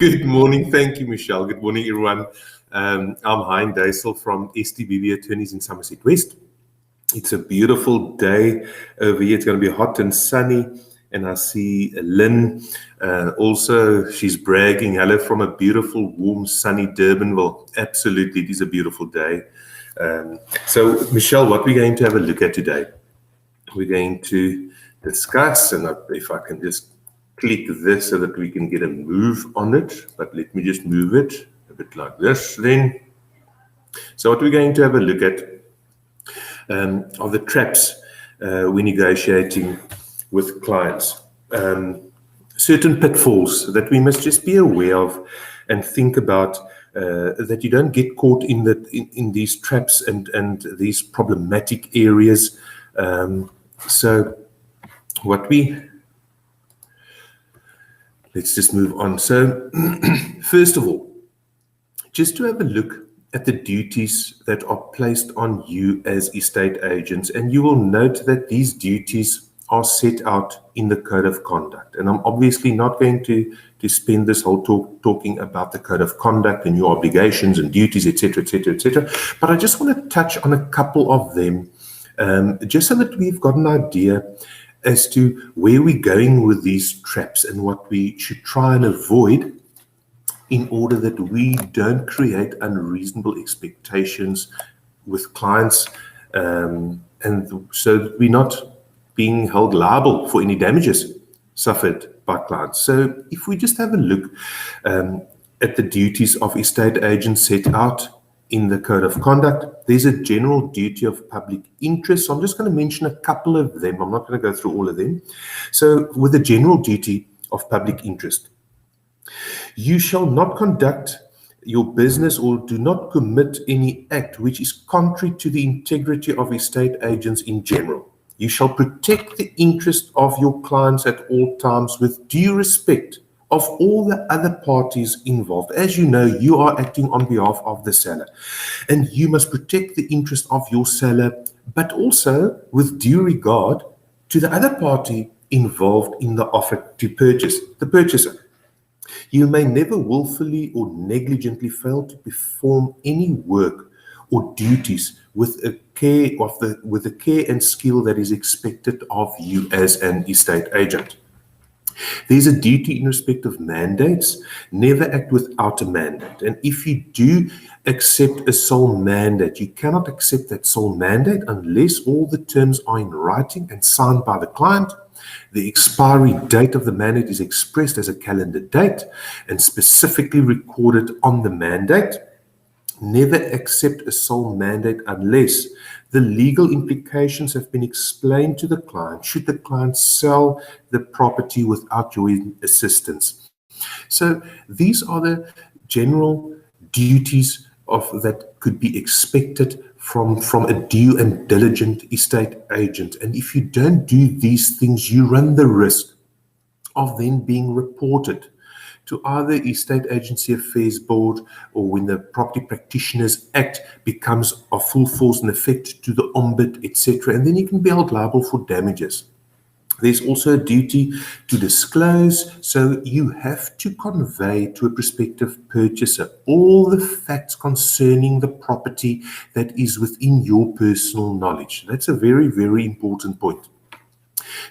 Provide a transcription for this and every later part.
Good morning. Thank you, Michelle. Good morning, everyone. I'm Hein Duisel from STBB Attorneys in Somerset West. It's a beautiful day over here. It's going to be hot and sunny. And I see Lynn. Also, she's bragging. Hello from a beautiful, warm, sunny Durbanville. Absolutely, it is a beautiful day. So, Michelle, what we're going to have a look at today, we're going to discuss, and if I can just click this so that we can get a move on it, but let me just move it a bit like this then. So what we're going to have a look at are the traps when negotiating with clients. Certain pitfalls that we must just be aware of and think about, that you don't get caught in these traps and these problematic areas. So let's just move on. So first of all, just to have a look at the duties that are placed on you as estate agents, and you will note that these duties are set out in the Code of Conduct. And I'm obviously not going to spend this whole talk talking about the Code of Conduct and your obligations and duties, etc., etc., etc. But I just want to touch on a couple of them, just so that we've got an idea as to where we're going with these traps and what we should try and avoid in order that we don't create unreasonable expectations with clients, and so that we're not being held liable for any damages suffered by clients. So if we just have a look at the duties of estate agents set out in the Code of Conduct, there's a general duty of public interest. So I'm just going to mention a couple of them. I'm not going to go through all of them. So with the general duty of public interest, you shall not conduct your business or do not commit any act which is contrary to the integrity of estate agents in general. You shall protect the interest of your clients at all times with due respect of all the other parties involved. As you know, you are acting on behalf of the seller, and you must protect the interest of your seller, but also with due regard to the other party involved in the offer to purchase, the purchaser. You may never willfully or negligently fail to perform any work or duties with the care and skill that is expected of you as an estate agent. There's a duty in respect of mandates. Never act without a mandate. And if you do accept a sole mandate, you cannot accept that sole mandate unless all the terms are in writing and signed by the client. The expiry date of the mandate is expressed as a calendar date and specifically recorded on the mandate. Never accept a sole mandate unless the legal implications have been explained to the client should the client sell the property without your assistance. So these are the general duties that could be expected from a due and diligent estate agent. And if you don't do these things, you run the risk of then being reported to either Estate Agency Affairs Board, or when the Property Practitioners Act becomes of full force and effect, to the Ombud, etc. And then you can be held liable for damages. There's also a duty to disclose, so you have to convey to a prospective purchaser all the facts concerning the property that is within your personal knowledge. That's a very, very important point.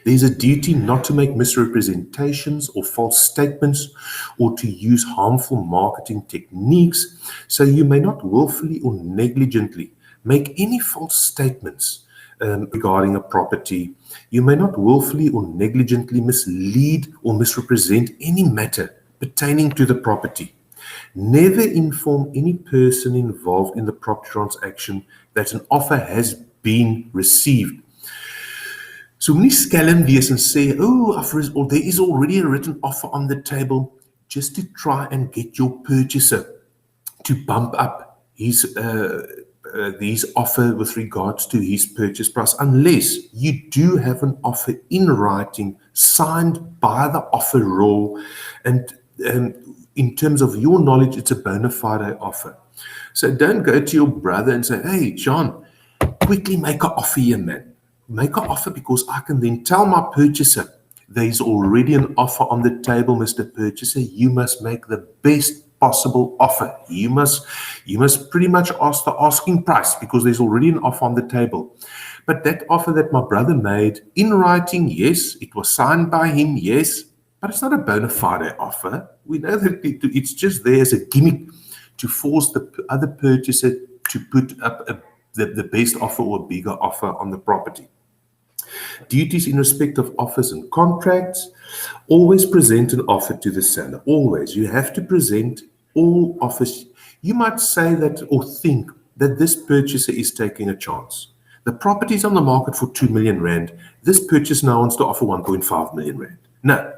There's a duty not to make misrepresentations or false statements or to use harmful marketing techniques, so you may not willfully or negligently make any false statements regarding a property. You may not willfully or negligently mislead or misrepresent any matter pertaining to the property. Never inform any person involved in the property transaction that an offer has been received. So moenie skelm wees and say, or there is already a written offer on the table, just to try and get your purchaser to bump up his offer with regards to his purchase price, unless you do have an offer in writing signed by the offeror, and in terms of your knowledge, it's a bona fide offer. So don't go to your brother and say, hey, John, quickly make an offer here, man. Make an offer, because I can then tell my purchaser There's already an offer on the table, Mr. Purchaser. You must make the best possible offer. You must pretty much ask the asking price because there's already an offer on the table. But that offer that my brother made in writing, yes, it was signed by him, yes, but it's not a bona fide offer. We know that it's just there as a gimmick to force the other purchaser to put up the best offer or a bigger offer on the property. Duties in respect of offers and contracts. Always present an offer to the seller. Always. You have to present all offers. You might say that or think that this purchaser is taking a chance. The property is on the market for 2 million rand. This purchaser now wants to offer 1.5 million rand. No.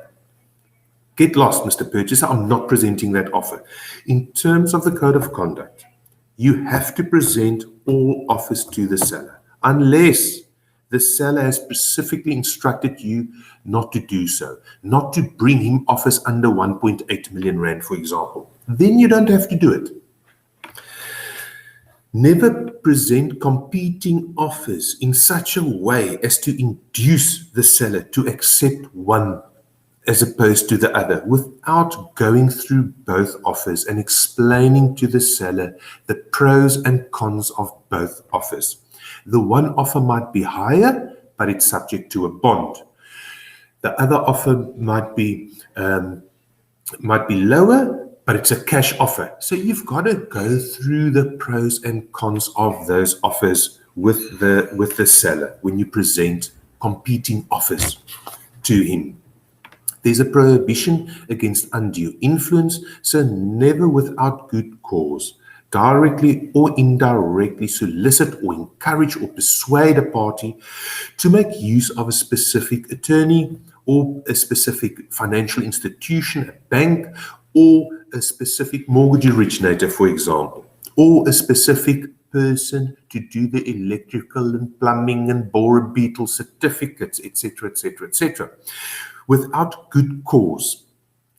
Get lost, Mr. Purchaser. I'm not presenting that offer. In terms of the code of conduct, you have to present all offers to the seller, unless the seller has specifically instructed you not to do so, not to bring him offers under 1.8 million rand, for example. Then you don't have to do it. Never present competing offers in such a way as to induce the seller to accept one as opposed to the other, without going through both offers and explaining to the seller the pros and cons of both offers. The one offer might be higher, but it's subject to a bond. The other offer might be lower, but it's a cash offer. So you've got to go through the pros and cons of those offers with the seller when you present competing offers to him. There's a prohibition against undue influence, so never without good cause, directly or indirectly solicit or encourage or persuade a party to make use of a specific attorney or a specific financial institution, a bank, or a specific mortgage originator, for example, or a specific person to do the electrical and plumbing and bore beetle certificates, etc., etc., etc., without good cause.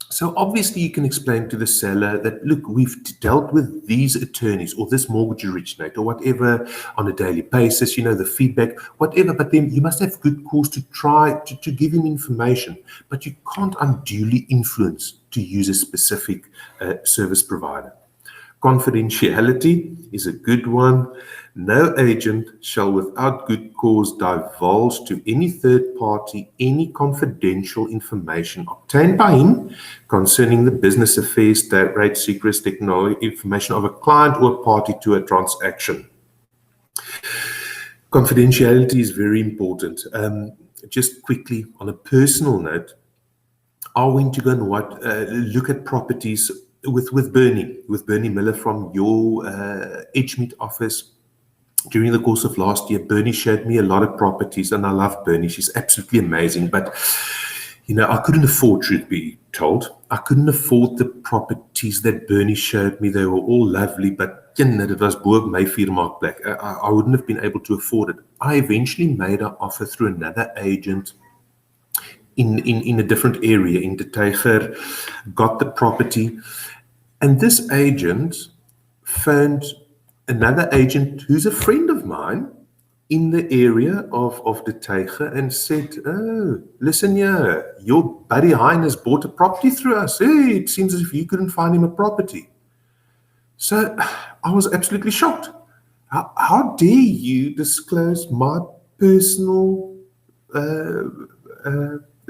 So obviously you can explain to the seller that, look, we've dealt with these attorneys or this mortgage originator or whatever on a daily basis, the feedback, whatever, but then you must have good cause to try to give him information, but you can't unduly influence to use a specific service provider. Confidentiality is a good one. No agent shall without good cause divulge to any third party any confidential information obtained by him concerning the business affairs, trade secrets, technology, information of a client or a party to a transaction. Confidentiality is very important. Just quickly, on a personal note, I went to go and look at properties with Bernie Miller from your Edgemead office. During the course of last year, Bernie showed me a lot of properties, and I love Bernie. She's absolutely amazing. But, I couldn't afford, truth be told. I couldn't afford the properties that Bernie showed me. They were all lovely, but it was Boog Mayfiermark Black. I wouldn't have been able to afford it. I eventually made an offer through another agent in a different area, in the Tiger, got the property. And this agent phoned another agent who's a friend of mine in the area of the Tiger and said, oh, listen here, your buddy Hein has bought a property through us. Hey, it seems as if you couldn't find him a property. So I was absolutely shocked. How dare you disclose my personal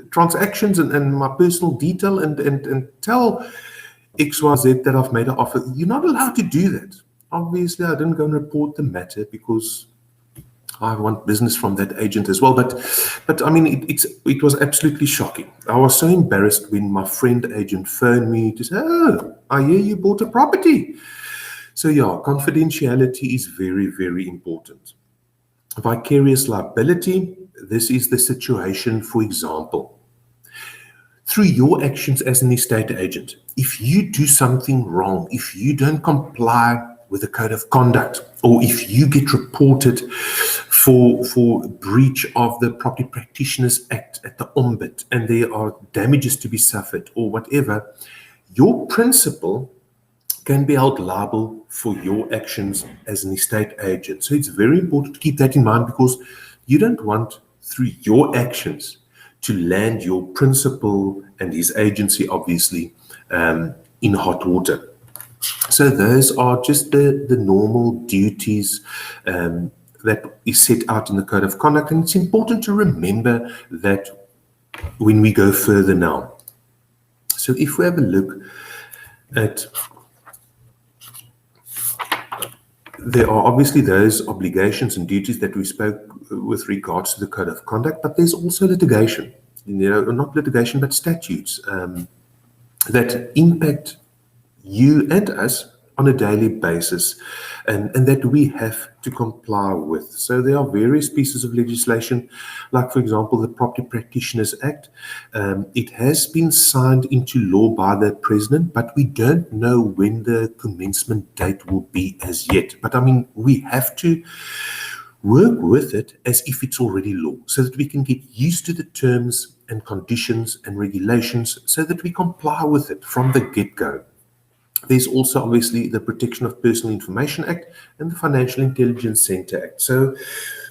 transactions and my personal detail and tell XYZ that I've made an offer? You're not allowed to do that. Obviously, I didn't go and report the matter because I want business from that agent as well. But I mean, it was absolutely shocking. I was so embarrassed when my friend agent phoned me to say, oh, I hear you bought a property. So yeah, confidentiality is very, very important. Vicarious liability, this is the situation, for example. Through your actions as an estate agent, if you do something wrong, if you don't comply with the code of conduct, or if you get reported for breach of the Property Practitioners Act at the Ombud and there are damages to be suffered or whatever, your principal can be held liable for your actions as an estate agent. So it's very important to keep that in mind because you don't want, through your actions, to land your principal and his agency, obviously, in hot water. So those are just the normal duties that is set out in the Code of Conduct. And it's important to remember that when we go further now. So if we have a look at, there are obviously those obligations and duties that we spoke with regards to the Code of Conduct, but there's also litigation, not litigation, but statutes that impact you and us on a daily basis, and that we have to comply with. So there are various pieces of legislation, like, for example, the Property Practitioners Act. It has been signed into law by the President, but we don't know when the commencement date will be as yet. But I mean, we have to work with it as if it's already law, so that we can get used to the terms and conditions and regulations so that we comply with it from the get-go. There's also obviously the Protection of Personal Information Act and the Financial Intelligence Center Act. So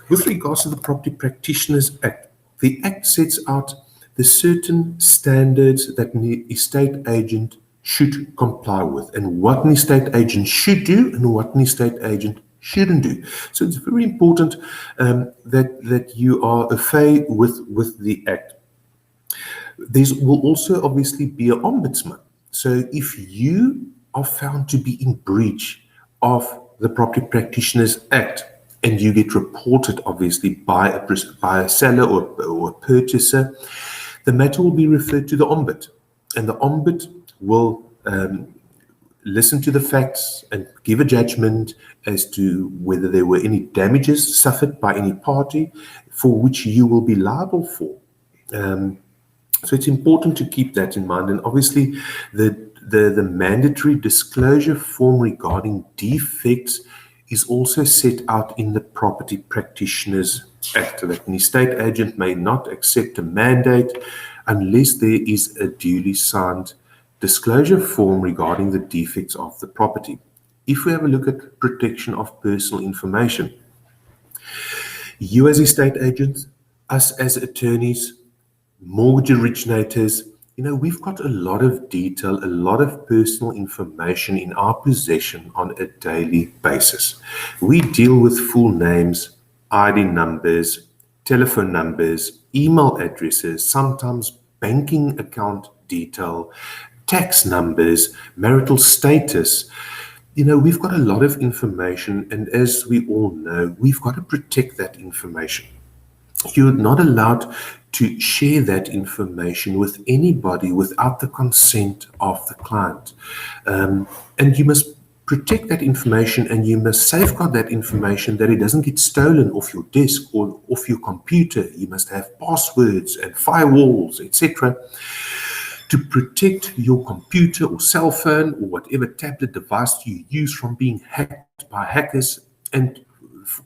with regards to the Property Practitioners Act, the Act sets out the certain standards that an estate agent should comply with, and what an estate agent should do and what an estate agent shouldn't do. So it's very important that you are au fait with the Act. There will also obviously be an ombudsman. So if you are found to be in breach of the Property Practitioners Act and you get reported obviously by a seller or a purchaser, the matter will be referred to the ombud, and the ombud will listen to the facts and give a judgment as to whether there were any damages suffered by any party for which you will be liable for. So it's important to keep that in mind. And obviously the mandatory disclosure form regarding defects is also set out in the Property Practitioners Act, that an estate agent may not accept a mandate unless there is a duly signed disclosure form regarding the defects of the property. If we have a look at protection of personal information, you as estate agents, us as attorneys, mortgage originators, we've got a lot of detail, a lot of personal information in our possession on a daily basis. We deal with full names, ID numbers, telephone numbers, email addresses, sometimes banking account detail, tax numbers, marital status. We've got a lot of information, and as we all know, we've got to protect that information. You're not allowed to share that information with anybody without the consent of the client. And you must protect that information, and you must safeguard that information that it doesn't get stolen off your desk or off your computer. You must have passwords and firewalls, etc., to protect your computer or cell phone or whatever tablet device you use from being hacked by hackers, and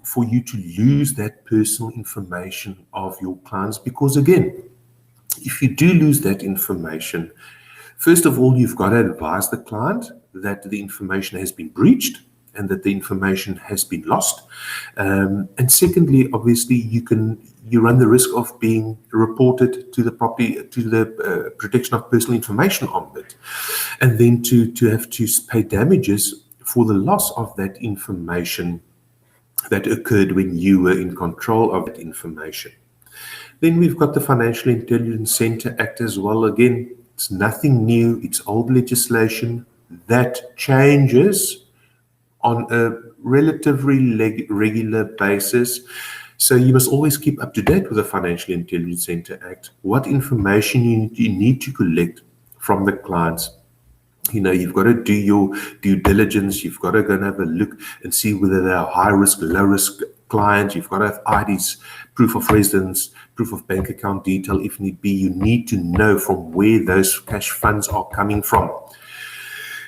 for you to lose that personal information of your clients. Because again, if you do lose that information, first of all, you've got to advise the client that the information has been breached and that the information has been lost. And secondly, obviously, you run the risk of being reported to the Protection of Personal Information Ombudsman, and then to have to pay damages for the loss of that information that occurred when you were in control of that information. Then we've got the Financial Intelligence Center Act as well. Again, it's nothing new. It's old legislation that changes on a relatively regular basis. So you must always keep up to date with the Financial Intelligence Center Act, what information you need to collect from the clients. You've got to do your due diligence. You've got to go and have a look and see whether they are high risk, low risk clients. You've got to have IDs, proof of residence, proof of bank account detail if need be. You need to know from where those cash funds are coming from.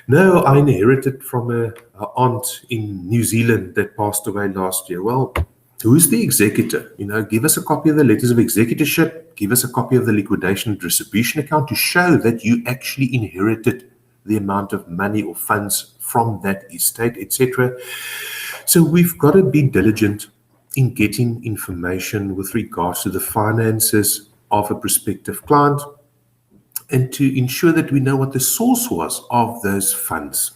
No, I inherited from an aunt in New Zealand that passed away last year. Well, who's the executor? Give us a copy of the letters of executorship. Give us a copy of the liquidation and distribution account to show that you actually inherited the amount of money or funds from that estate, etc. So we've got to be diligent in getting information with regards to the finances of a prospective client, and to ensure that we know what the source was of those funds,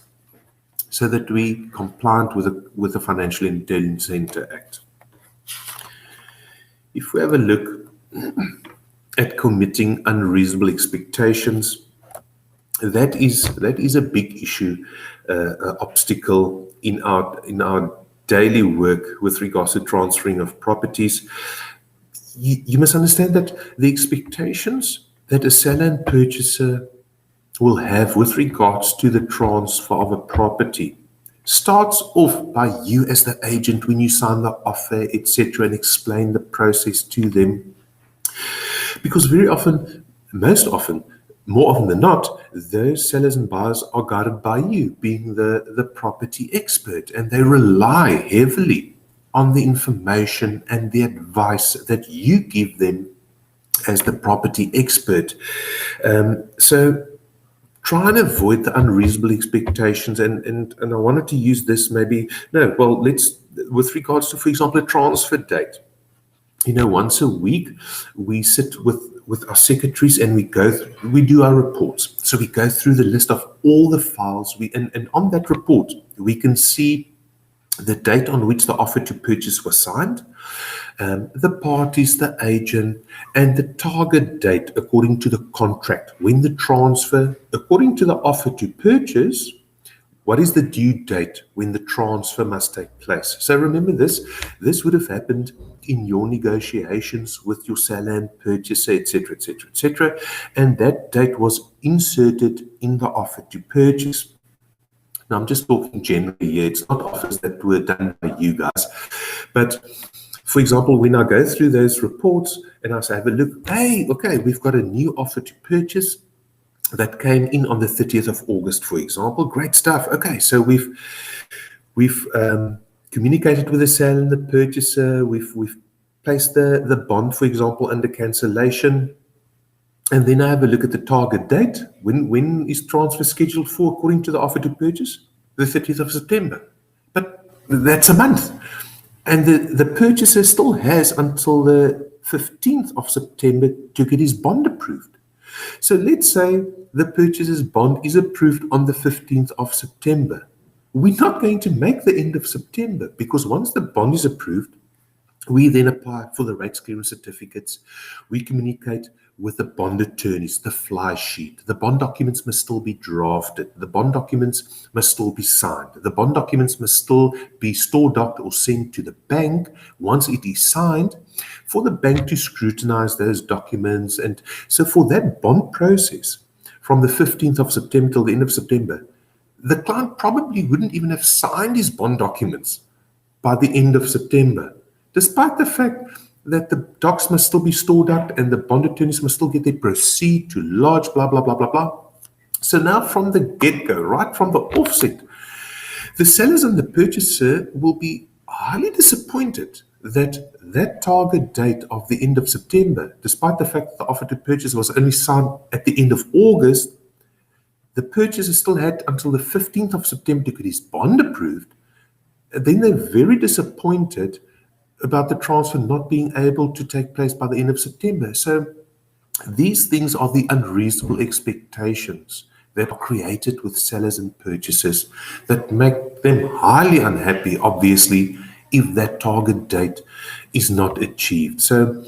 so that we compliant with the Financial Intelligence Center Act. If we have a look at committing unreasonable expectations, that is a big issue, obstacle in our daily work with regards to transferring of properties. You must understand that the expectations that a seller and purchaser will have with regards to the transfer of a property starts off by you as the agent when you sign the offer, etc., and explain the process to them. Because very often, more often than not, those sellers and buyers are guided by you, being the property expert, and they rely heavily on the information and the advice that you give them as the property expert. So try and avoid the unreasonable expectations, and I wanted to use this with regards to, for example, a transfer date. Once a week we sit with our secretaries and we do our reports. So we go through the list of all the files, and on that report we can see the date on which the offer to purchase was signed, the parties, the agent, and the target date according to the contract. When the transfer, according to the offer to purchase, what is the due date when the transfer must take place? So remember this would have happened in your negotiations with your seller and purchaser, etc., etc., etc., and that date was inserted in the offer to purchase. Now, I'm just talking generally here. It's not offers that were done by you guys. But, for example, when I go through those reports and I say, have a look, hey, okay, we've got a new offer to purchase that came in on the 30th of August, for example. Great stuff. Okay, so we've communicated with the seller and the purchaser. We've placed the bond, for example, under cancellation. And then I have a look at the target date. When is transfer scheduled for according to the offer to purchase? The 30th of September. But that's a month. And the purchaser still has until the 15th of September to get his bond approved. So let's say the purchaser's bond is approved on the 15th of September. We're not going to make the end of September, because once the bond is approved, we then apply for the rates clearance certificates. We communicate with the bond attorneys, the fly sheet. The bond documents must still be drafted. The bond documents must still be signed. The bond documents must still be store docked or sent to the bank once it is signed, for the bank to scrutinize those documents. And so for that bond process, from the 15th of September till the end of September, the client probably wouldn't even have signed his bond documents by the end of September, despite the fact that the docs must still be stored up and the bond attorneys must still get their proceed to lodge, blah, blah, blah, blah, blah. So now from the get-go, right from the offset, the sellers and the purchaser will be highly disappointed that that target date of the end of September, despite the fact that the offer to purchase was only signed at the end of August, the purchaser still had until the 15th of September to get his bond approved. And then they're very disappointed about the transfer not being able to take place by the end of September. So these things are the unreasonable expectations that are created with sellers and purchasers that make them highly unhappy, obviously, if that target date is not achieved. So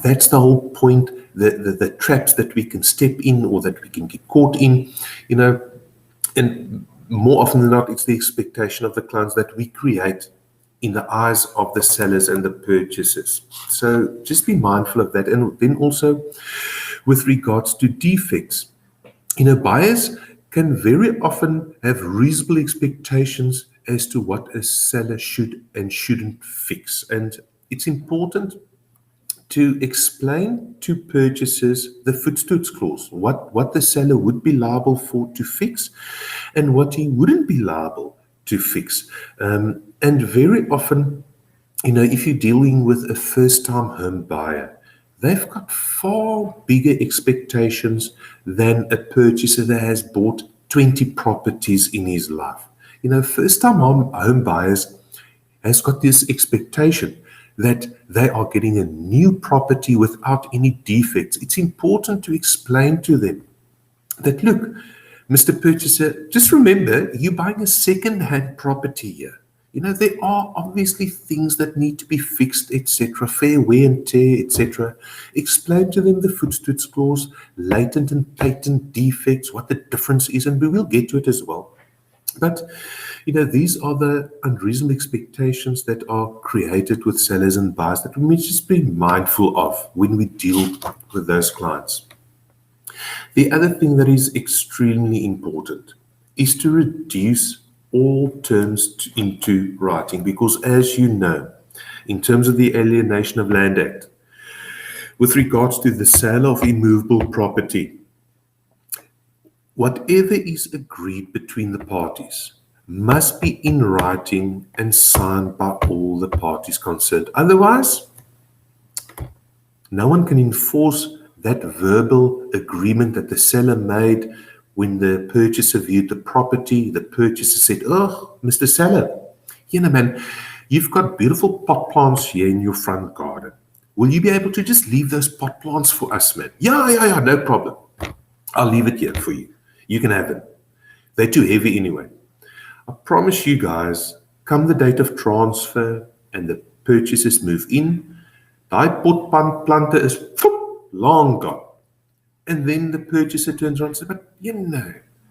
that's the whole point, the traps that we can step in or that we can get caught in, and more often than not, it's the expectation of the clients that we create in the eyes of the sellers and the purchasers. So just be mindful of that. And then also with regards to defects, buyers can very often have reasonable expectations as to what a seller should and shouldn't fix. And it's important to explain to purchasers the footstoots clause, what the seller would be liable for to fix and what he wouldn't be liable to fix. And very often, if you're dealing with a first-time home buyer, they've got far bigger expectations than a purchaser that has bought 20 properties in his life. First-time home buyers has got this expectation that they are getting a new property without any defects, it's important to explain to them that, look, Mr. Purchaser, just remember, you're buying a second-hand property here. There are obviously things that need to be fixed, etc., fair wear and tear, etc. Explain to them the footstool clause, latent and patent defects, what the difference is, and we will get to it as well. But, these are the unreasonable expectations that are created with sellers and buyers that we must just be mindful of when we deal with those clients. The other thing that is extremely important is to reduce all terms into writing, because as you know, in terms of the Alienation of Land Act, with regards to the sale of immovable property, whatever is agreed between the parties must be in writing and signed by all the parties concerned. Otherwise, no one can enforce that verbal agreement that the seller made when the purchaser viewed the property. The purchaser said, "Oh, Mr. Seller, man, you've got beautiful pot plants here in your front garden. Will you be able to just leave those pot plants for us, man?" Yeah, no problem. I'll leave it here for you. You can have them. They're too heavy anyway. I promise you guys, come the date of transfer and the purchasers move in, daai potplante is long gone. And then the purchaser turns around and says, "But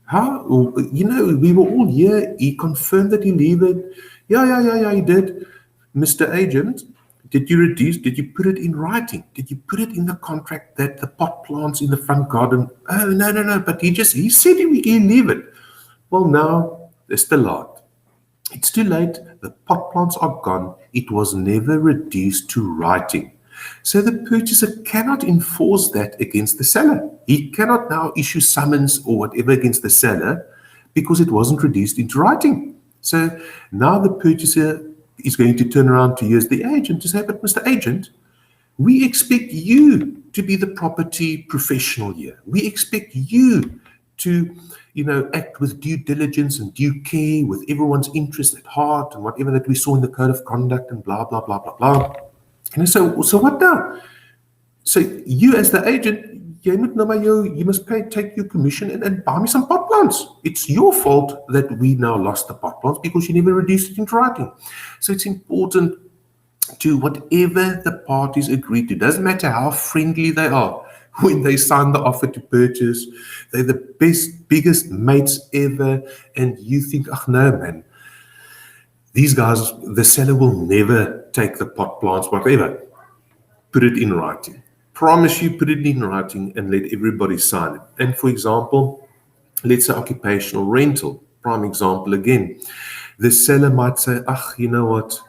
how? We were all here. He confirmed that he leave it. Yeah, he did. Mr. Agent, did you put it in writing? Did you put it in the contract that the pot plants in the front garden?" "Oh, no, but he said he leave it." Well, now, it's too late. It's too late. The pot plants are gone. It was never reduced to writing. So the purchaser cannot enforce that against the seller. He cannot now issue summons or whatever against the seller because it wasn't reduced into writing. So now the purchaser is going to turn around to you as the agent to say, "But Mr. Agent, we expect you to be the property professional here. We expect you to, act with due diligence and due care, with everyone's interest at heart, and whatever that we saw in the code of conduct and blah, blah, blah, blah, blah." So what now? So you as the agent, you must take your commission and buy me some pot plants. It's your fault that we now lost the pot plants because you never reduced it into writing. So it's important to whatever the parties agree to. Doesn't matter how friendly they are. When they sign the offer to purchase, they're the best, biggest mates ever, and you think, "Oh no, man, these guys, the seller will never take the pot plants, whatever." Put it in writing. Promise you, put it in writing and let everybody sign it. And for example, let's say occupational rental, prime example again. The seller might say, "You know what?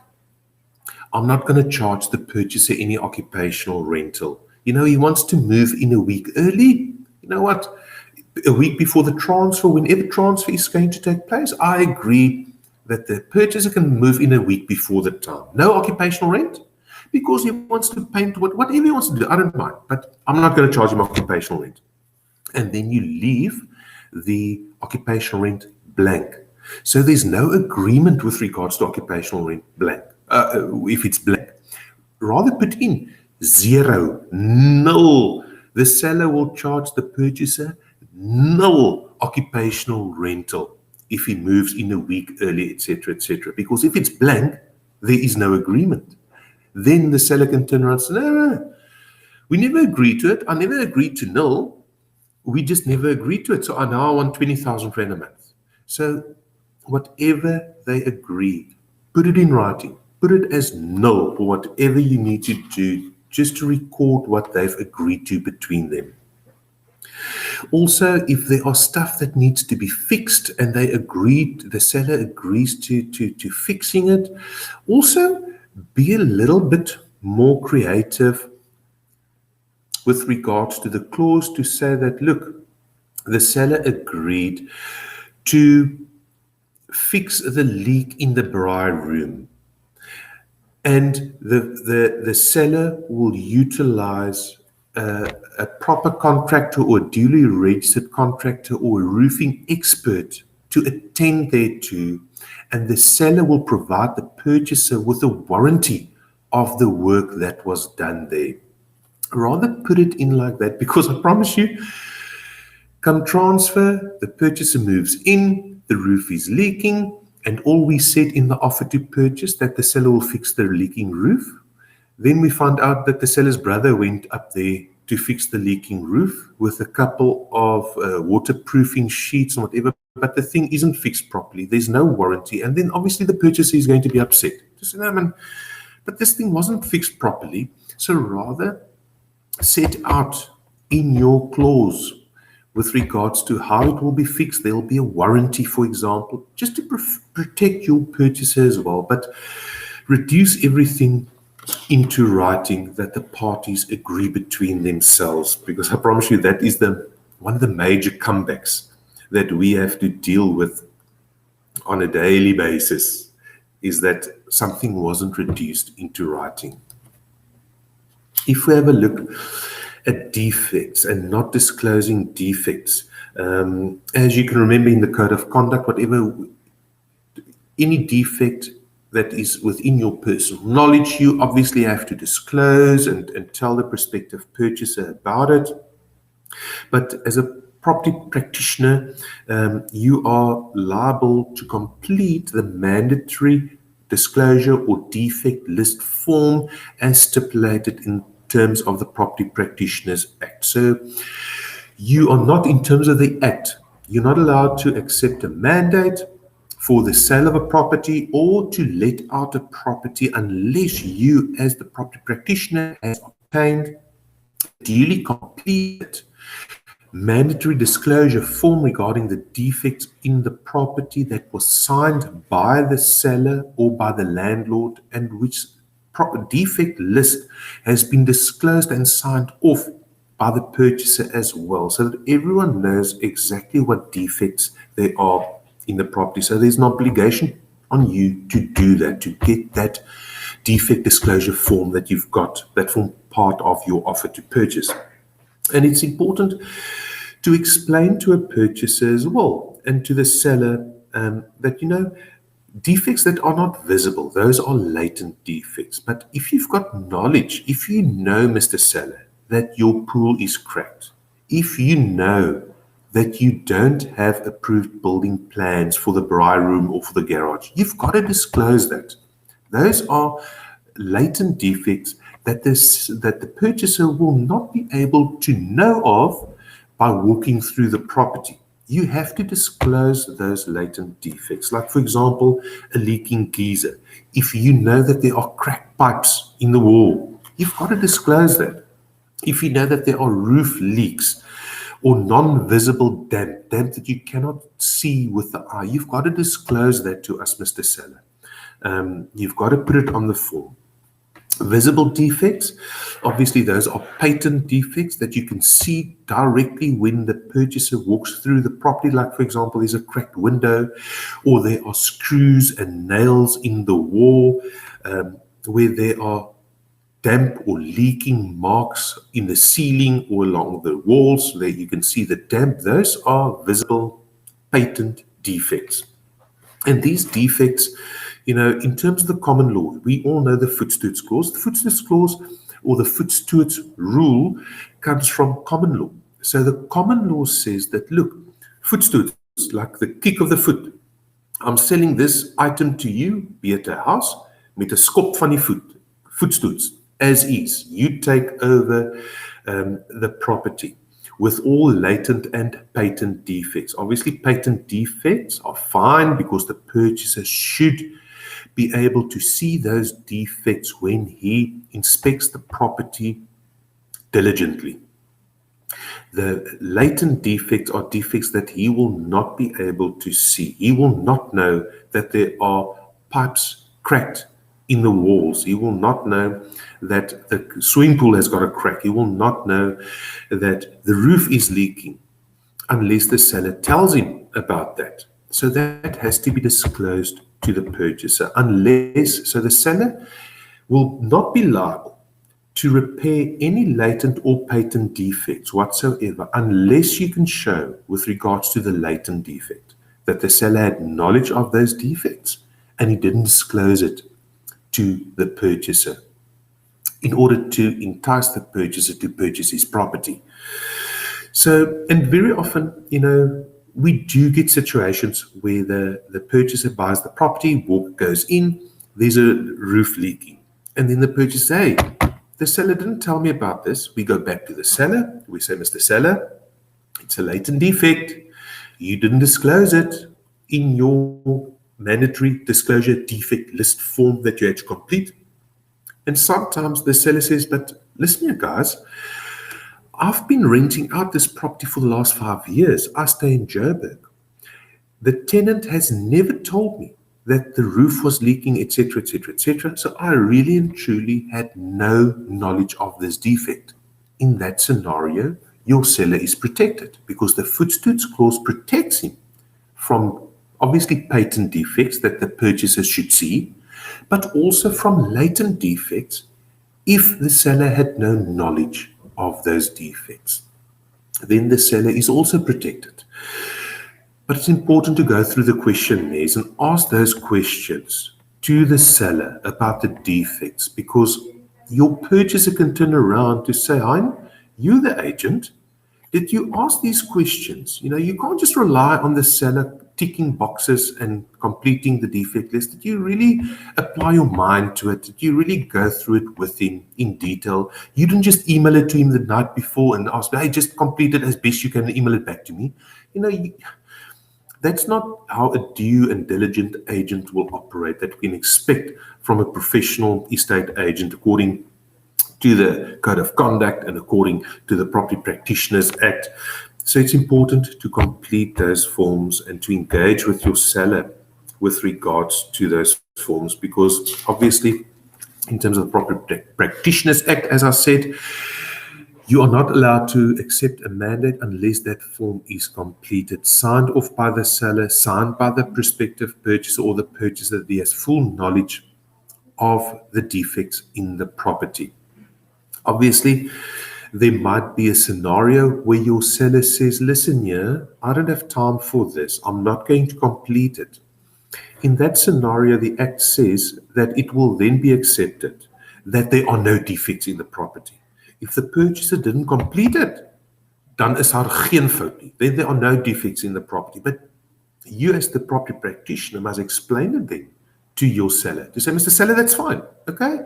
I'm not going to charge the purchaser any occupational rental. He wants to move in a week early. You know what? A week before the transfer, whenever transfer is going to take place, I agree that the purchaser can move in a week before the time. No occupational rent, because he wants to paint whatever he wants to do. I don't mind, but I'm not going to charge him occupational rent." And then you leave the occupational rent blank. So there's no agreement with regards to occupational rent blank. If it's blank, rather put in 0, null. The seller will charge the purchaser null occupational rental if he moves in a week early, etc., etc. Because if it's blank, there is no agreement. Then the seller can turn around and say, "No, we never agreed to it. I never agreed to null. We just never agreed to it. So I now want 20,000 rand a month." So whatever they agree, put it in writing. Put it as null for whatever you need to do, just to record what they've agreed to between them. Also, if there are stuff that needs to be fixed and the seller agrees to fixing it, also be a little bit more creative with regards to the clause to say that, look, the seller agreed to fix the leak in the braai room, and the seller will utilize a proper contractor or a duly registered contractor or a roofing expert to attend thereto, and the seller will provide the purchaser with a warranty of the work that was done there. Rather put it in like that, because I promise you, come transfer, the purchaser moves in, the roof is leaking, and all we said in the offer to purchase that the seller will fix the leaking roof. Then we found out that the seller's brother went up there to fix the leaking roof with a couple of waterproofing sheets and whatever, but the thing isn't fixed properly. There's no warranty. And then obviously the purchaser is going to be upset. Just, no, man, but this thing wasn't fixed properly. So rather set out in your clause with regards to how it will be fixed. There will be a warranty, for example, just to protect your purchaser as well. But reduce everything into writing that the parties agree between themselves, because I promise you that is one of the major comebacks that we have to deal with on a daily basis, is that something wasn't reduced into writing. If we have a look at defects and not disclosing defects, as you can remember in the code of conduct, any defect that is within your personal knowledge, you obviously have to disclose and tell the prospective purchaser about it. But as a property practitioner, you are liable to complete the mandatory disclosure or defect list form as stipulated in terms of the Property Practitioners Act. So you are not, in terms of the Act, you're not allowed to accept a mandate for the sale of a property or to let out a property unless you, as the property practitioner, has obtained duly completed mandatory disclosure form regarding the defects in the property that was signed by the seller or by the landlord, and which defect list has been disclosed and signed off by the purchaser as well, so that everyone knows exactly what defects there are in the property. So there's an obligation on you to do that, to get that defect disclosure form that you've got, that form part of your offer to purchase. And it's important to explain to a purchaser as well and to the seller that, defects that are not visible, those are latent defects. But if you've got knowledge, if you know, Mr. Seller, that your pool is cracked, if you know that you don't have approved building plans for the braai room or for the garage, you've got to disclose that. Those are latent defects that the purchaser will not be able to know of by walking through the property. You have to disclose those latent defects. Like, for example, a leaking geyser. If you know that there are cracked pipes in the wall, you've got to disclose that. If you know that there are roof leaks or non-visible damp that you cannot see with the eye, you've got to disclose that to us, Mr. Seller. You've got to put it on the form. Visible defects, obviously those are patent defects that you can see directly when the purchaser walks through the property. Like, for example, there's a cracked window, or there are screws and nails in the wall, where there are damp or leaking marks in the ceiling or along the walls. There you can see the damp. Those are visible patent defects. And these defects, in terms of the common law, we all know the footstoots clause. The footstoots clause, or the footstoots rule, comes from common law. So the common law says that, look, footstoots, like the kick of the foot. I'm selling this item to you, be it a house, met 'n skop van die voet, footstoots, as is. You take over the property with all latent and patent defects. Obviously, patent defects are fine because the purchaser should be able to see those defects when he inspects the property diligently. The latent defects are defects that he will not be able to see. He will not know that there are pipes cracked in the walls. He will not know that the swimming pool has got a crack. He will not know that the roof is leaking unless the seller tells him about that. So that has to be disclosed to the purchaser, so the seller will not be liable to repair any latent or patent defects whatsoever unless you can show, with regards to the latent defect, that the seller had knowledge of those defects and he didn't disclose it to the purchaser. in order to entice the purchaser to purchase his property. So, and very often, we do get situations where the purchaser buys the property, walk goes in, there's a roof leaking. And then the purchaser, hey, the seller didn't tell me about this. We go back to the seller. We say, Mr. Seller, it's a latent defect. You didn't disclose it in your mandatory disclosure defect list form that you had to complete. And sometimes the seller says, but listen here, guys, I've been renting out this property for the last 5 years. I stay in Joburg. The tenant has never told me that the roof was leaking, etc., etc., etc. So I really and truly had no knowledge of this defect. In that scenario, your seller is protected because the footstoots clause protects him from obviously patent defects that the purchaser should see, but also from latent defects if the seller had no knowledge of those defects. Then the seller is also protected. But it's important to go through the questionnaires and ask those questions to the seller about the defects, because your purchaser can turn around to say, Hein, you're the agent. Did you ask these questions? You can't just rely on the seller ticking boxes and completing the defect list. Did you really apply your mind to it? Did you really go through it with him in detail? You didn't just email it to him the night before and ask, hey, just complete it as best you can and email it back to me. That's not how a due and diligent agent will operate, that we can expect from a professional estate agent according to the Code of Conduct and according to the Property Practitioners Act. So it's important to complete those forms and to engage with your seller with regards to those forms, because obviously in terms of the Property Practitioners Act, as I said, you are not allowed to accept a mandate unless that form is completed, signed off by the seller, signed by the prospective purchaser or the purchaser that he has full knowledge of the defects in the property. Obviously, there might be a scenario where your seller says, listen here, I don't have time for this. I'm not going to complete it. In that scenario, the Act says that it will then be accepted that there are no defects in the property. If the purchaser didn't complete it, dan is daar geen fout nie. Then there are no defects in the property. But you as the property practitioner must explain it then to your seller. To say, Mr. Seller, that's fine. Okay?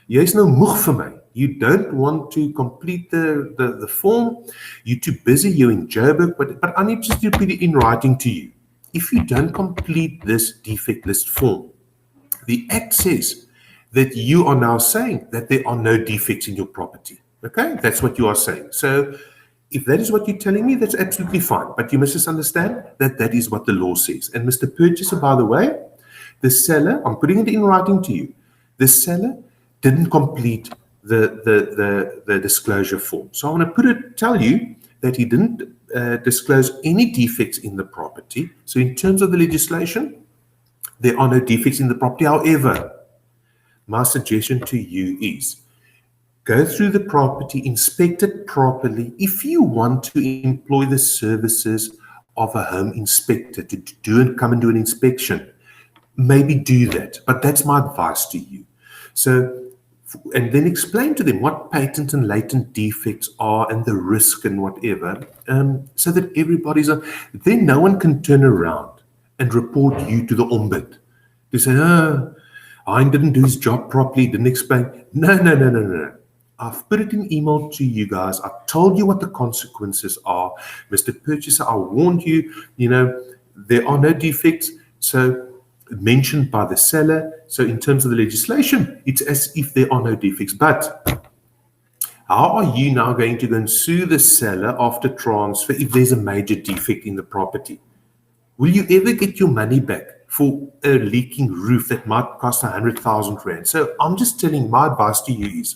Jy is nou moeg vir my. You don't want to complete the form. You're too busy. You're in Joburg. But I need to put it in writing to you. If you don't complete this defect list form, the Act says that you are now saying that there are no defects in your property. Okay? That's what you are saying. So if that is what you're telling me, that's absolutely fine. But you must just understand that that is what the law says. And Mr. Purchaser, by the way, the seller, I'm putting it in writing to you, the seller didn't complete the disclosure form. So I want to tell you that he didn't disclose any defects in the property. So in terms of the legislation, there are no defects in the property. However, my suggestion to you is go through the property, inspect it properly. If you want to employ the services of a home inspector to come and do an inspection, maybe do that. But that's my advice to you. So, and then explain to them what patent and latent defects are and the risk and whatever, so that then no one can turn around and report you to the ombud. They say, Hein didn't do his job properly, didn't explain. No. I've put it in email to you guys. I told you what the consequences are. Mr. Purchaser, I warned you, there are no defects. So mentioned by the seller. So in terms of the legislation, it's as if there are no defects. But how are you now going to go and sue the seller after transfer if there's a major defect in the property? Will you ever get your money back for a leaking roof that might cost 100,000 rand? So I'm just telling, my advice to you is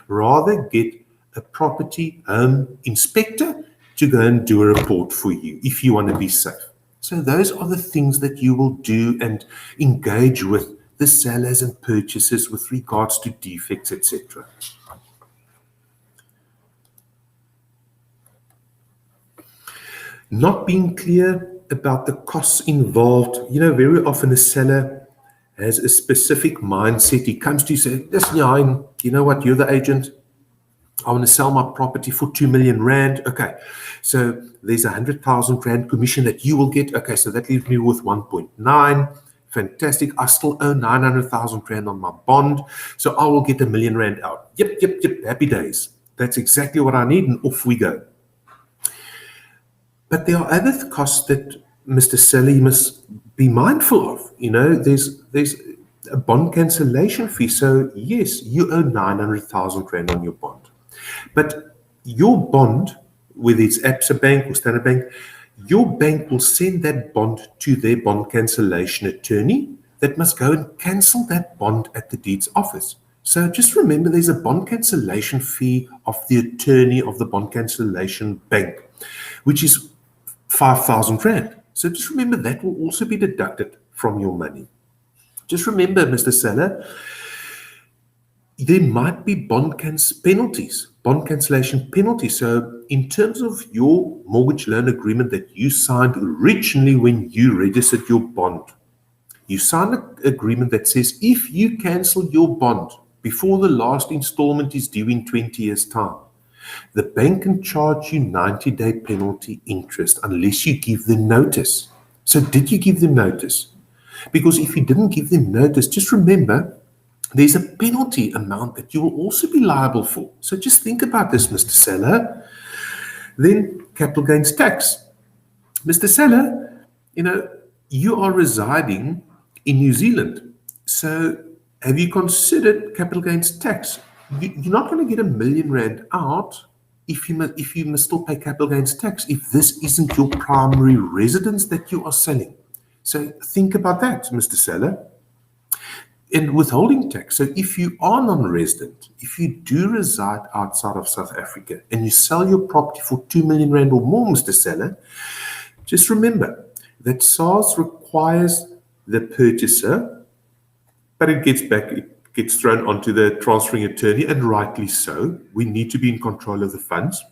rather get a property home inspector to go and do a report for you if you want to be safe. So those are the things that you will do and engage with the sellers and purchasers with regards to defects, etc. Not being clear about the costs involved. Very often a seller has a specific mindset. He comes to you and says, listen, Johan, you know what, you're the agent. I want to sell my property for 2 million rand. Okay, so there's 100,000 rand commission that you will get. Okay, so that leaves me with 1.9. Fantastic. I still owe 900,000 rand on my bond, so I will get 1 million rand out. Yep. Happy days. That's exactly what I need, and off we go. But there are other costs that Mr. Seller must be mindful of. You know, there's a bond cancellation fee. So yes, you owe 900,000 rand on your bond. But your bond, whether it's Absa Bank or Standard Bank, your bank will send that bond to their bond cancellation attorney that must go and cancel that bond at the deeds office. So just remember, there's a bond cancellation fee of the attorney of the bond cancellation bank, which is 5,000 rand. So just remember that will also be deducted from your money. Just remember, Mr. Seller, there might be bond cancellation penalties. So in terms of your mortgage loan agreement that you signed originally when you registered your bond, you signed an agreement that says if you cancel your bond before the last installment is due in 20 years' time, the bank can charge you 90-day penalty interest unless you give them notice. So did you give them notice? Because if you didn't give them notice, just remember, there's a penalty amount that you will also be liable for. So just think about this, Mr. Seller. Then capital gains tax. Mr. Seller, you know, you are residing in New Zealand. So have you considered capital gains tax? You're not going to get 1 million rand out if you must still pay capital gains tax if this isn't your primary residence that you are selling. So think about that, Mr. Seller. And withholding tax. So if you are non-resident, if you do reside outside of South Africa and you sell your property for 2 million rand or more, Mr. Seller, just remember that SARS requires the purchaser, but it gets thrown onto the transferring attorney, and rightly so. We need to be in control of the funds.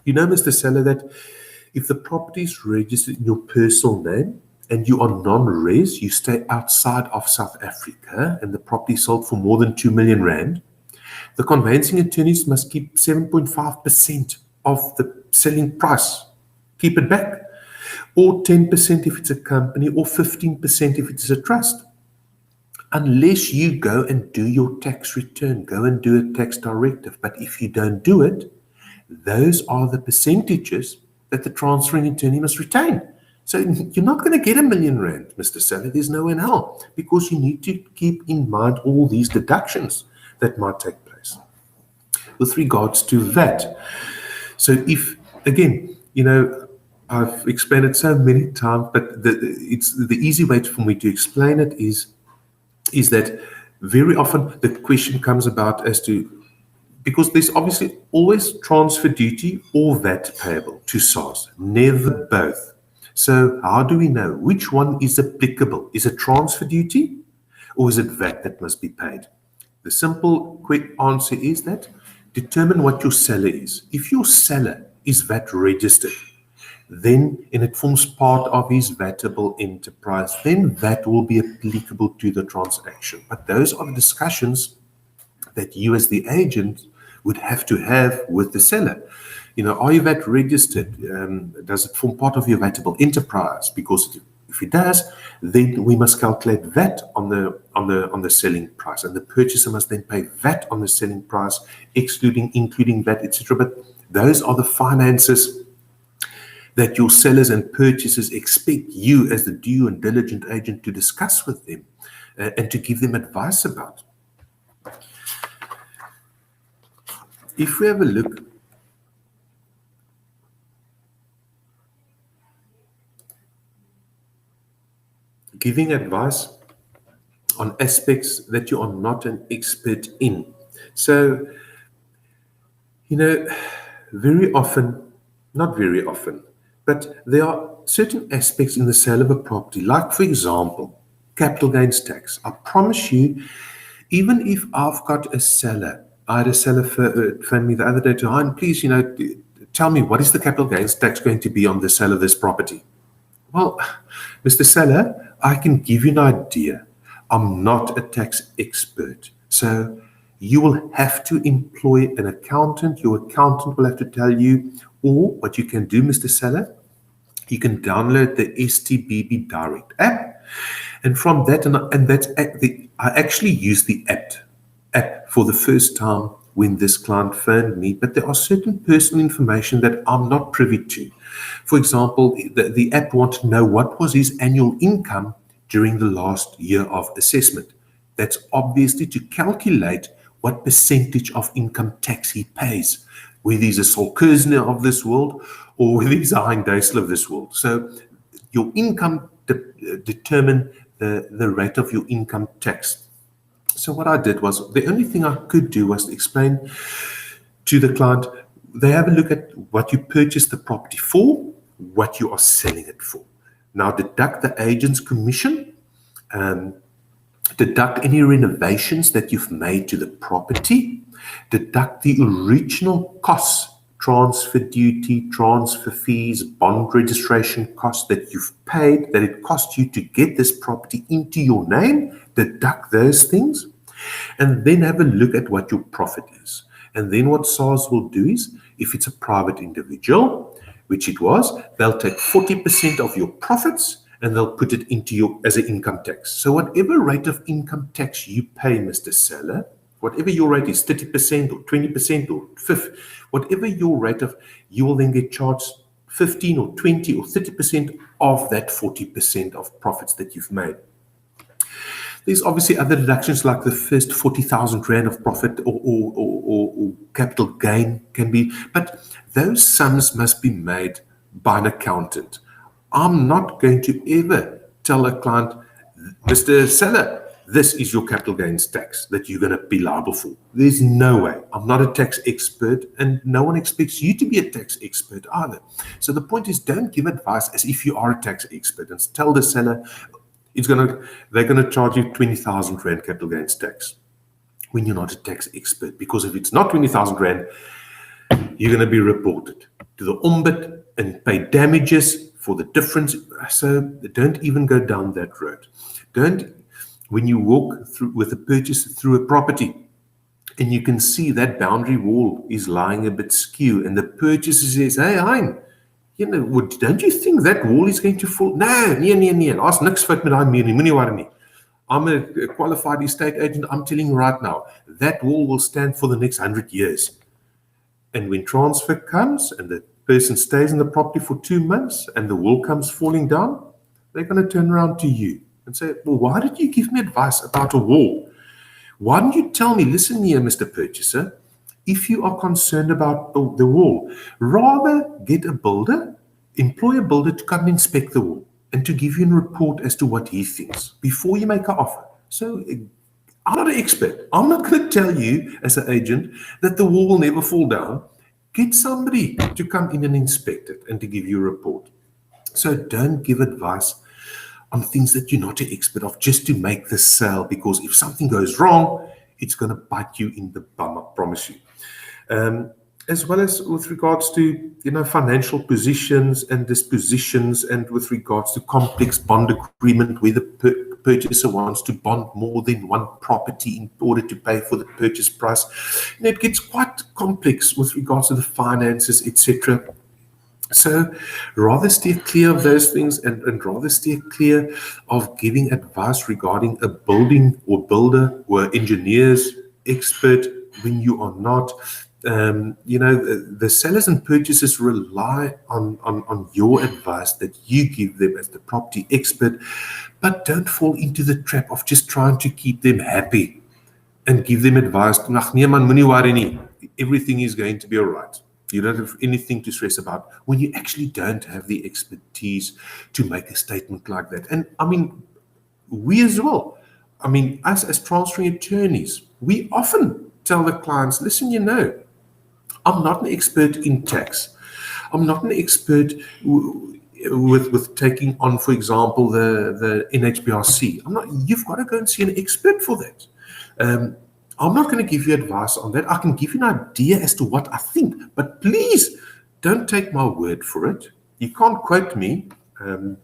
You know, Mr. Seller, that if the property is registered in your personal name, and you are non-res, you stay outside of South Africa, and the property is sold for more than 2 million rand, the conveyancing attorneys must keep 7.5% of the selling price. Keep it back. Or 10% if it's a company, or 15% if it's a trust. Unless you go and do your tax return, go and do a tax directive. But if you don't do it, those are the percentages that the transferring attorney must retain. So you're not going to get 1 million rand, Mr. Seller. There's no way in hell, because you need to keep in mind all these deductions that might take place. With regards to VAT, so if, again, you know, I've explained it so many times, but the easy way for me to explain it is that very often the question comes about as to, because there's obviously always transfer duty or VAT payable to SARS, never both. So how do we know which one is applicable? Is it transfer duty or is it VAT that must be paid? The simple, quick answer is that determine what your seller is. If your seller is VAT registered, then, and it forms part of his VATable enterprise, then VAT will be applicable to the transaction. But those are the discussions that you as the agent would have to have with the seller. You know, are you VAT registered? Does it form part of your VATable enterprise? Because if it does, then we must calculate VAT on the selling price, and the purchaser must then pay VAT on the selling price, including VAT, etc. But those are the finances that your sellers and purchasers expect you as the due and diligent agent to discuss with them and to give them advice about. If we have a look giving advice on aspects that you are not an expert in. So, you know, very often, not very often, but there are certain aspects in the sale of a property, like, for example, capital gains tax. I promise you, even if I've got a seller, I had a seller phone me the other day to, Hein, please, you know, tell me, what is the capital gains tax going to be on the sale of this property? Well, Mr. Seller, I can give you an idea. I'm not a tax expert. So you will have to employ an accountant. Your accountant will have to tell you, or what you can do, Mr. Seller, you can download the STBB Direct app. And from that, and that's I actually used the app for the first time when this client phoned me, but there are certain personal information that I'm not privy to. For example, the app wanted to know what was his annual income during the last year of assessment. That's obviously to calculate what percentage of income tax he pays, whether he's a Sol Kersner of this world or whether he's a Hein Duisel of this world. So your income determine the rate of your income tax. So what I did was, the only thing I could do was to explain to the client, they have a look at what you purchased the property for, what you are selling it for. Now deduct the agent's commission, deduct any renovations that you've made to the property, deduct the original costs, transfer duty, transfer fees, bond registration costs that you've paid, that it cost you to get this property into your name, deduct those things, and then have a look at what your profit is. And then what SARS will do is, if it's a private individual, which it was, they'll take 40% of your profits and they'll put it into your as an income tax. So whatever rate of income tax you pay, Mr. Seller, whatever your rate is, 30% or 20% or 5%, whatever your rate of, you will then get charged 15 or 20 or 30% of that 40% of profits that you've made. There's obviously other deductions like the first 40,000 Rand of profit or capital gain can be, but those sums must be made by an accountant. I'm not going to ever tell a client, Mr. Seller, this is your capital gains tax that you're going to be liable for. There's no way. I'm not a tax expert, and no one expects you to be a tax expert either. So the point is, don't give advice as if you are a tax expert and tell the seller, they're going to charge you 20,000 Rand capital gains tax when you're not a tax expert. Because if it's not 20,000 Rand, you're going to be reported to the Ombud and pay damages for the difference. So don't even go down that road. When you walk through with a purchase through a property and you can see that boundary wall is lying a bit skew and the purchaser says, hey, Hein, don't you think that wall is going to fall? No, nee. Daar's niks fout met daai muur nie. Moenie worry nie. I'm a qualified estate agent. I'm telling you right now, that wall will stand for the next 100 years. And when transfer comes and the person stays in the property for 2 months and the wall comes falling down, they're going to turn around to you and say, well, why did you give me advice about a wall? Why didn't you tell me, listen here, Mr. Purchaser, if you are concerned about the wall, rather get a builder, employ a builder to come and inspect the wall and to give you a report as to what he thinks before you make an offer. So I'm not an expert. I'm not going to tell you as an agent that the wall will never fall down. Get somebody to come in and inspect it and to give you a report. So don't give advice on things that you're not an expert of just to make the sale, because if something goes wrong, it's going to bite you in the bum, I promise you. As well as with regards to financial positions and dispositions, and with regards to complex bond agreement where the purchaser wants to bond more than one property in order to pay for the purchase price. It gets quite complex with regards to the finances, etc. So rather steer clear of those things and rather steer clear of giving advice regarding a building or builder or engineer's expert when you are not. The sellers and purchasers rely on your advice that you give them as the property expert, but don't fall into the trap of just trying to keep them happy and give them advice. Nee man, moenie worry nie. Everything is going to be all right. You don't have anything to stress about when you actually don't have the expertise to make a statement like that. And I mean, we as well. I mean, us as transferring attorneys, we often tell the clients, listen, I'm not an expert in tax. I'm not an expert with taking on, for example, the NHBRC. You've got to go and see an expert for that. I'm not going to give you advice on that. I can give you an idea as to what I think, but please don't take my word for it. You can't quote me. And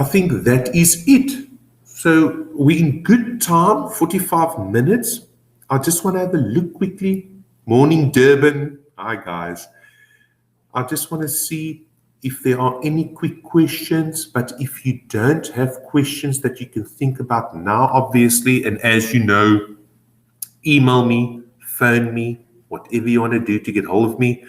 I think that is it. So we're in good time, 45 minutes. I just want to have a look quickly. Morning, Durban. Hi, guys. I just want to see if there are any quick questions, but if you don't have questions that you can think about now, obviously, and as you know, email me, phone me, whatever you want to do to get hold of me.